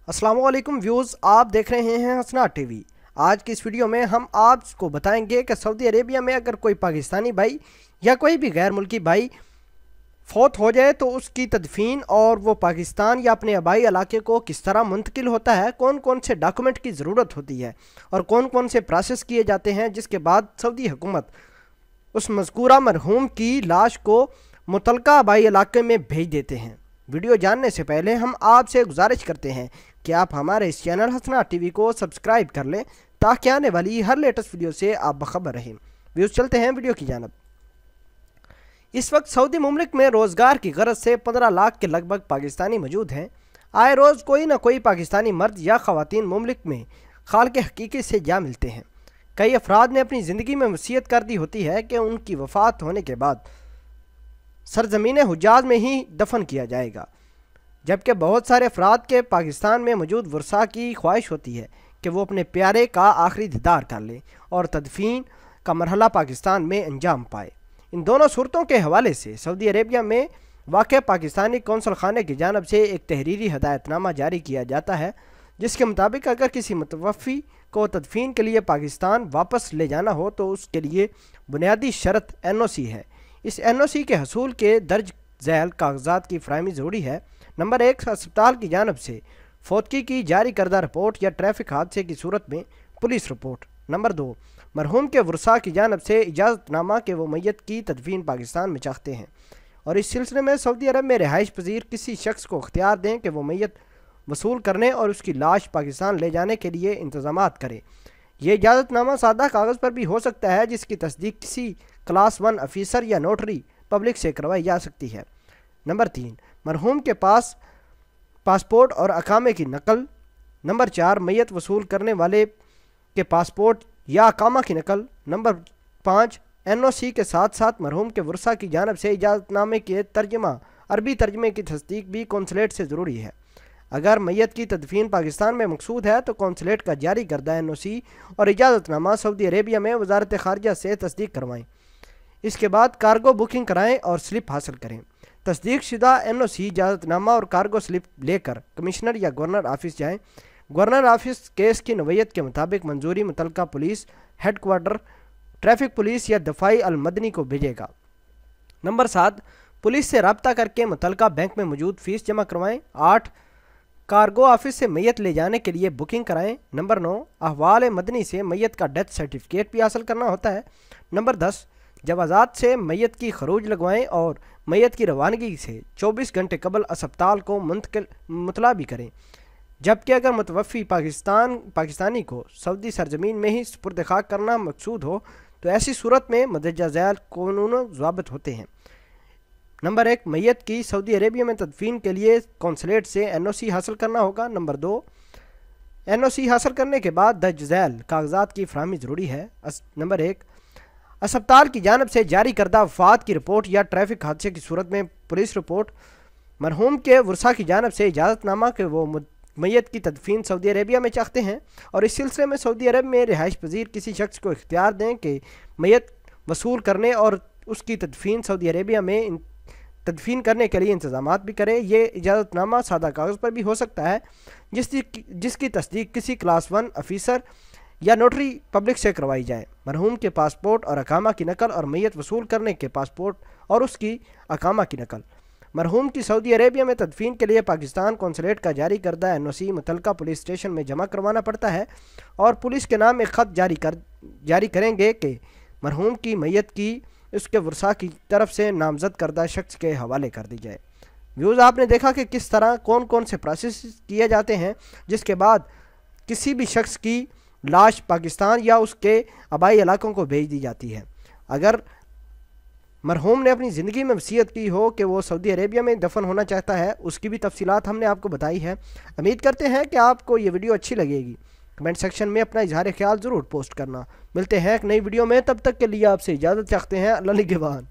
अस्सलाम वालेकुम व्यूज़, आप देख रहे हैं हसनाट टीवी। आज की इस वीडियो में हम आपको बताएंगे कि सऊदी अरेबिया में अगर कोई पाकिस्तानी भाई या कोई भी गैर मुल्की भाई फौत हो जाए तो उसकी तदफीन और वो पाकिस्तान या अपने आबाई इलाके को किस तरह मुंतकिल होता है, कौन कौन से डॉक्यूमेंट की ज़रूरत होती है और कौन कौन से प्रोसेस किए जाते हैं, जिसके बाद सऊदी हुकूमत उस मज़कूरा मरहूम की लाश को मुतलका आबाई इलाके में भेज देते हैं। वीडियो जानने से पहले हम आपसे गुजारिश करते हैं कि आप हमारे इस चैनल हसनाट टीवी को सब्सक्राइब कर लें ताकि आने वाली हर लेटेस्ट वीडियो से आप बखबर रहें। व्यूज़ चलते हैं वीडियो की जानब। इस वक्त सऊदी मुमलिक में रोज़गार की गरज से 15 लाख के लगभग पाकिस्तानी मौजूद हैं। आए रोज़ कोई ना कोई पाकिस्तानी मर्द या ख़वातीन मुमलिक में खाल के हकीकी से जा मिलते हैं। कई अफराद ने अपनी ज़िंदगी में वसीयत कर दी होती है कि उनकी वफ़ात होने के बाद सरजमीन हुजाज में ही दफन किया जाएगा, जबकि बहुत सारे अफराद के पाकिस्तान में मौजूद वर्सा की ख्वाहिश होती है कि वो अपने प्यारे का आखिरी दीदार कर लें और तदफीन का मरहला पाकिस्तान में अंजाम पाए। इन दोनों सूरतों के हवाले से सऊदी अरेबिया में वाक़ पाकिस्तानी कौंसल खाने की जानब से एक तहरीरी हदायतनामा जारी किया जाता है, जिसके मुताबिक अगर किसी मुतवफ़ी को तदफीन के लिए पाकिस्तान वापस ले जाना हो तो उसके लिए बुनियादी शर्त NOC है। इस NOC के हसूल के दर्ज झैल कागजात की फराहमी ज़रूरी है। नंबर 1, अस्पताल की जानब से फौतगी की जारी करदा रिपोर्ट या ट्रैफिक हादसे की सूरत में पुलिस रिपोर्ट। नंबर 2, मरहूम के वर्सा की जानब से इजाज़तनामा कि वो मैयत की तदफीन पाकिस्तान में चाहते हैं और इस सिलसिले में सऊदी अरब में रिहाइश पजीर किसी शख्स को इख्तियार दें कि वो मैयत वसूल करने और उसकी लाश पाकिस्तान ले जाने के लिए इंतज़ामात करे। ये इजाज़तनामा सादा कागज़ पर भी हो सकता है, जिसकी तस्दीक किसी क्लास 1 अफीसर या नोटरी पब्लिक से करवाई जा सकती है। नंबर 3, मरहूम के पास पासपोर्ट और अकामे की नकल। नंबर 4, मैयत वसूल करने वाले के पासपोर्ट या अकामा की नकल। नंबर 5, NOC के साथ साथ मरहूम के वर्सा की जानब से इजाज़तनामे के तर्जमा अरबी तर्जमे की तस्दीक भी कौंसलेट से ज़रूरी है। अगर मैयत की तदफीन पाकिस्तान में मकसूद है तो कौंसलेट का जारी करदा NOC और इजाज़तनामा सऊदी अरेबिया में वजारत ख़ारजा से तस्दीक करवाएँ। इसके बाद कार्गो बुकिंग कराएँ और स्लिप हासिल करें। तस्दीक शुदा NOC, इजाज़तनामा और कार्गो स्लिप लेकर कमिश्नर या गवर्नर ऑफिस जाएँ। गवर्नर ऑफिस केस की नवैयत के मुताबिक मंजूरी मुतलका पुलिस हेडक्वार्टर, ट्रैफिक पुलिस या दफाई अल मदनी को भेजेगा। नंबर 7, पुलिस से रब्ता करके मुतलका बैंक में मौजूद फ़ीस जमा करवाएँ। 8, कार्गो ऑफिस से मैयत ले जाने के लिए बुकिंग कराएँ। नंबर 9, अहवाल मदनी से मैयत का डेथ सर्टिफिकेट भी हासिल करना होता है। नंबर 10, जवाज़ात से मैयत की खरूज लगवाएँ और मैयत की रवानगी से 24 घंटे कबल अस्पताल को मुतला भी करें। जबकि अगर मुतवफ़ी पाकिस्तानी को सऊदी सरजमीन में ही सुपुर्द खाक करना मकसूद हो तो ऐसी सूरत में मदरजा झैल कानून ज़ाबित होते हैं। नंबर 1, मैयत की सऊदी अरेबिया में तदफीन के लिए कौंसलेट से NOC हासिल करना होगा। नंबर 2, NOC हासिल करने के बाद दर्ज झैल कागजात की फराहमी ज़रूरी है। नंबर 1, अस्पताल की जानब से जारी करदा वफ़ात की रिपोर्ट या ट्रैफिक हादसे की सूरत में पुलिस रिपोर्ट। मरहूम के वर्सा की जानब से इजाज़तनामा कि वो मैयत की तदफीन सऊदी अरेबिया में चाहते हैं और इस सिलसिले में सऊदी अरब में रिहाइश पजीर किसी शख्स को इख्तियार दें कि मैयत वसूल करने और उसकी तदफीन सऊदी अरेबिया में तदफीन करने के लिए इंतज़ामात भी करे। ये इजाज़तनामा सादा कागज़ पर भी हो सकता है, जिसकी तस्दीक किसी क्लास 1 अफीसर या नोटरी पब्लिक से करवाई जाए। मरहूम के पासपोर्ट और अकामा की नकल और मैयत वसूल करने के पासपोर्ट और उसकी अकामा की नकल। मरहूम की सऊदी अरेबिया में तदफीन के लिए पाकिस्तान कौंसलेट का जारी करदा NOC मुतलका पुलिस स्टेशन में जमा करवाना पड़ता है और पुलिस के नाम एक ख़त जारी करेंगे कि मरहूम की मैयत की उसके वर्सा की तरफ से नामजद करदा शख्स के हवाले कर दी जाए। व्यूज़, आपने देखा कि किस तरह कौन कौन से प्रोसेस किए जाते हैं, जिसके बाद किसी भी शख्स की लाश पाकिस्तान या उसके आबाई इलाकों को भेज दी जाती है। अगर मरहूम ने अपनी ज़िंदगी में वसीयत की हो कि वो सऊदी अरेबिया में दफन होना चाहता है, उसकी भी तफसीलात हमने आपको बताई है। उम्मीद करते हैं कि आपको ये वीडियो अच्छी लगेगी। कमेंट सेक्शन में अपना इजहार ख्याल ज़रूर पोस्ट करना। मिलते हैं एक नई वीडियो में, तब तक के लिए आपसे इजाज़त चाहते हैं। अल्लाह निगहबान।